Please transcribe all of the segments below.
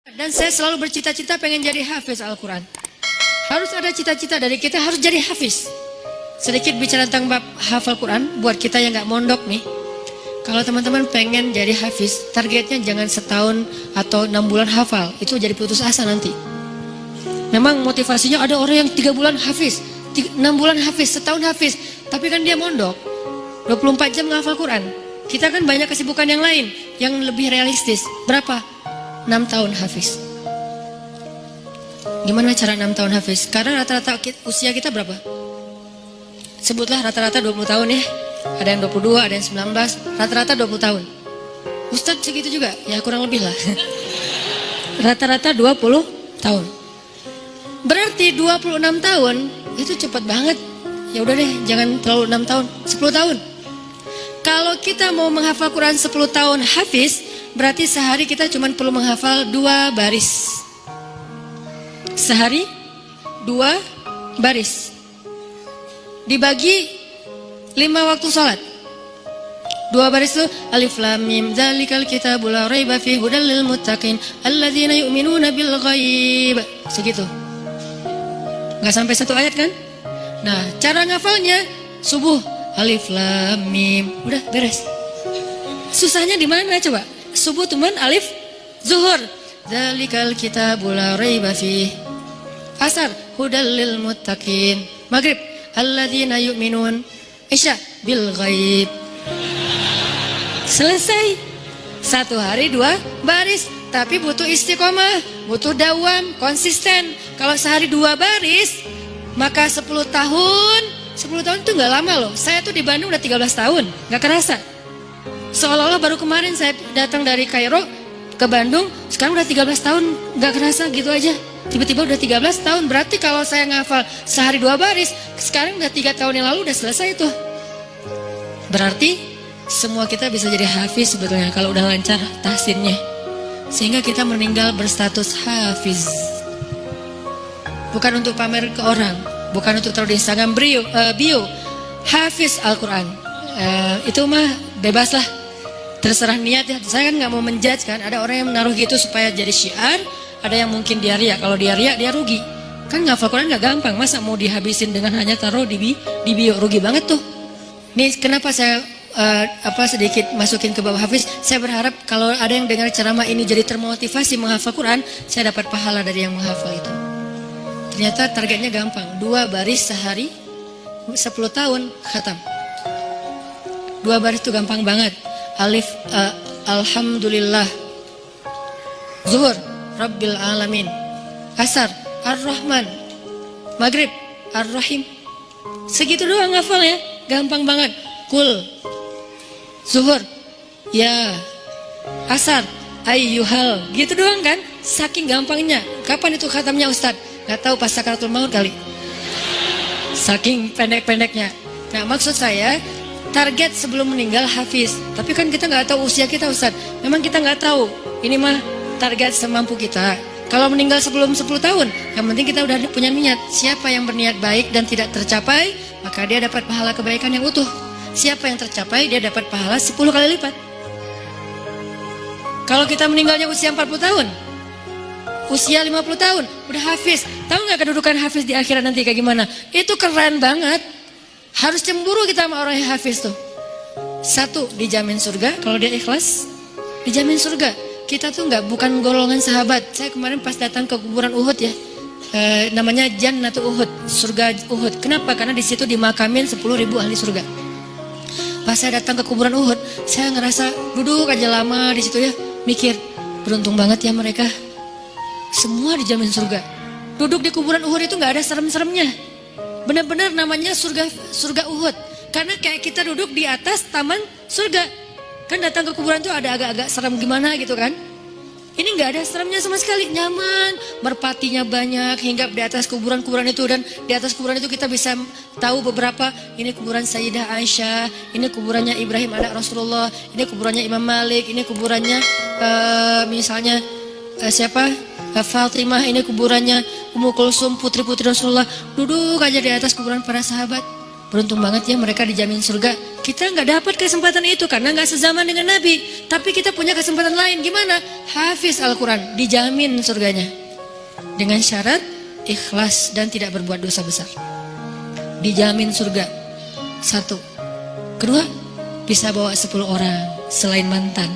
Dan saya selalu bercita-cita pengen jadi hafiz Al-Quran. Harus ada cita-cita dari kita, harus jadi hafiz. Sedikit bicara tentang bab hafal Quran, buat kita yang gak mondok nih. Kalau teman-teman pengen jadi hafiz, targetnya jangan setahun atau 6 bulan hafal. Itu jadi putus asa nanti. Memang motivasinya ada orang yang 3 bulan hafiz, 6 bulan hafiz, setahun hafiz. Tapi kan dia mondok, 24 jam menghafal Quran. Kita kan banyak kesibukan yang lain, yang lebih realistis. Berapa? 6 tahun hafiz. Gimana cara 6 tahun hafiz? Karena rata-rata usia kita berapa? Sebutlah rata-rata 20 tahun ya. Ada yang 22, ada yang 19, rata-rata 20 tahun. Ustadz segitu juga? Ya kurang lebih lah. Rata-rata 20 tahun. Berarti 26 tahun itu cepat banget. Ya udah deh, jangan terlalu 6 tahun, 10 tahun. Kalau kita mau menghafal Quran 10 tahun hafiz, berarti sehari kita cuma perlu menghafal 2 baris. Sehari 2 baris. Dibagi 5 waktu sholat. 2 baris itu alif lam mim dzalikal kitabul la raiba fihi hudal lil muttaqin alladzina yu'minuna bil ghaib. Segitu. Enggak sampai 1 ayat kan? Nah, cara ngafalnya subuh alif lam mim, udah beres. Susahnya di mana coba? Subuh teman alif, zuhur dzalikal kitabul la raiba fihi, asar hudal lil muttaqin, maghrib alladzina yu'minun, isya bil ghaib. Selesai. 1 hari 2 baris, tapi butuh istiqomah, butuh dawam, konsisten. Kalau sehari 2 baris, maka 10 tahun. 10 tahun itu gak lama loh. Saya tuh di Bandung udah 13 tahun, gak kerasa. Seolah-olah baru kemarin saya datang dari Kairo ke Bandung, sekarang udah 13 tahun, gak kerasa gitu aja. Tiba-tiba udah 13 tahun, berarti kalau saya ngafal sehari 2 baris, sekarang udah 3 tahun yang lalu udah selesai tuh. Berarti semua kita bisa jadi hafiz sebetulnya kalau udah lancar tahsinnya. Sehingga kita meninggal berstatus hafiz. Bukan untuk pamer ke orang, bukan untuk taruh di Instagram bio, hafiz Al-Quran. Itu mah bebas lah, terserah niat ya. Saya kan gak mau menjudge kan. Ada orang yang menaruh gitu supaya jadi syiar, ada yang mungkin dia riak. Kalau dia riak dia rugi. Kan ngafal Quran gak gampang, masa mau dihabisin dengan hanya taruh di bio, rugi banget tuh. Nih kenapa saya sedikit masukin ke bab hafiz. Saya berharap kalau ada yang dengar ceramah ini jadi termotivasi menghafal Quran, saya dapat pahala dari yang menghafal itu. Ternyata targetnya gampang, 2 baris sehari, 10 tahun khatam. 2 baris itu gampang banget. Alif alhamdulillah, zuhur rabbil alamin, asar ar-rahman, maghrib ar-rahim. Segitu doang ngafalnya, gampang banget. Kul, zuhur, ya, asar, ayyuhal, gitu doang kan? Saking gampangnya. Kapan itu khatamnya Ustadz? Gak tahu, pas sakaratul maut kali. Saking pendek-pendeknya. Nah, maksud saya target sebelum meninggal hafiz. Tapi kan kita gak tahu usia kita Ustadz. Memang kita gak tahu. Ini mah target semampu kita. Kalau meninggal sebelum 10 tahun, yang penting kita udah punya niat. Siapa yang berniat baik dan tidak tercapai, maka dia dapat pahala kebaikan yang utuh. Siapa yang tercapai, dia dapat pahala 10 kali lipat. Kalau kita meninggalnya usia 40 tahun, usia 50 tahun, udah hafiz. Tahu gak kedudukan hafiz di akhirat nanti kayak gimana? Itu keren banget. Harus cemburu kita sama orang yang hafiz tuh. 1, dijamin surga. Kalau dia ikhlas, dijamin surga. Kita tuh bukan golongan sahabat. Saya kemarin pas datang ke kuburan Uhud ya, namanya Jannatul Uhud, surga Uhud. Kenapa? Karena di situ dimakamin 10.000 ahli surga. Pas saya datang ke kuburan Uhud, saya ngerasa duduk aja lama di situ ya, mikir beruntung banget ya mereka. Semua dijamin surga. Duduk di kuburan Uhud itu nggak ada serem-seremnya. Benar-benar namanya surga Uhud. Karena kayak kita duduk di atas taman surga. Kan datang ke kuburan itu ada agak-agak serem gimana gitu kan. Ini nggak ada seremnya sama sekali, nyaman, merpatinya banyak, hingga di atas kuburan-kuburan itu. Dan di atas kuburan itu kita bisa tahu beberapa, ini kuburan Sayyidah Aisyah, ini kuburannya Ibrahim anak Rasulullah, ini kuburannya Imam Malik, ini kuburannya misalnya siapa? Fatimah, ini kuburannya Ummu Kulsum, putri-putri Rasulullah. Duduk aja di atas kuburan para sahabat. Beruntung banget ya mereka dijamin surga. Kita nggak dapat kesempatan itu karena nggak sezaman dengan Nabi. Tapi kita punya kesempatan lain. Gimana? Hafiz Al-Quran, dijamin surganya. Dengan syarat ikhlas dan tidak berbuat dosa besar. Dijamin surga. Satu. Kedua, bisa bawa 10 orang selain mantan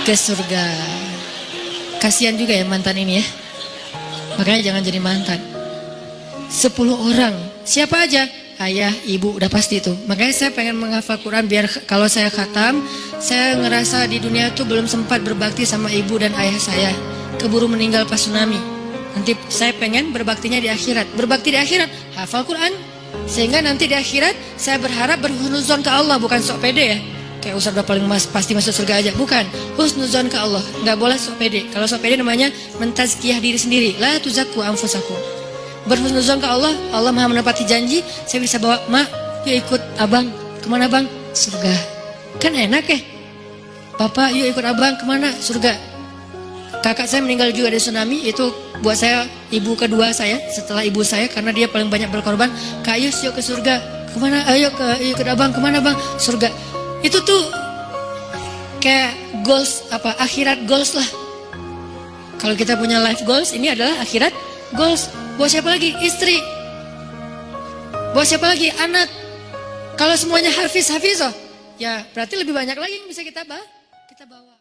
ke surga. Kasihan juga ya mantan ini ya. Makanya jangan jadi mantan. 10 orang. Siapa aja? Ayah, ibu, udah pasti itu. Makanya saya pengen menghafal Quran biar kalau saya khatam, saya ngerasa di dunia itu belum sempat berbakti sama ibu dan ayah saya. Keburu meninggal pas tsunami. Nanti saya pengen berbaktinya di akhirat. Berbakti di akhirat, hafal Quran. Sehingga nanti di akhirat saya berharap berhusnuzon ke Allah, bukan sok pede ya. Kayak Ustaz udah paling pasti masuk surga aja. Bukan, husnuzon ke Allah. Nggak boleh sok pede. Kalau sok pede namanya mentazkiyah diri sendiri. La tuzakku anfusakum. Berhusnuzon ke Allah, Allah maha menepati janji. Saya bisa bawa, mak, yuk ikut abang. Kemana bang? Surga. Kan enak ya. Bapak, yuk ikut abang, kemana? Surga. Kakak saya meninggal juga di tsunami. Itu buat saya ibu kedua saya setelah ibu saya, karena dia paling banyak berkorban. Kak Yus, yuk ke surga. Kemana? Ayo ikut abang, kemana bang? Surga. Itu tuh kayak goals, akhirat goals lah. Kalau kita punya life goals, ini adalah akhirat goals. Buat siapa lagi? Istri. Buat siapa lagi? Anak. Kalau semuanya hafiz, ya berarti lebih banyak lagi yang bisa kita bawa.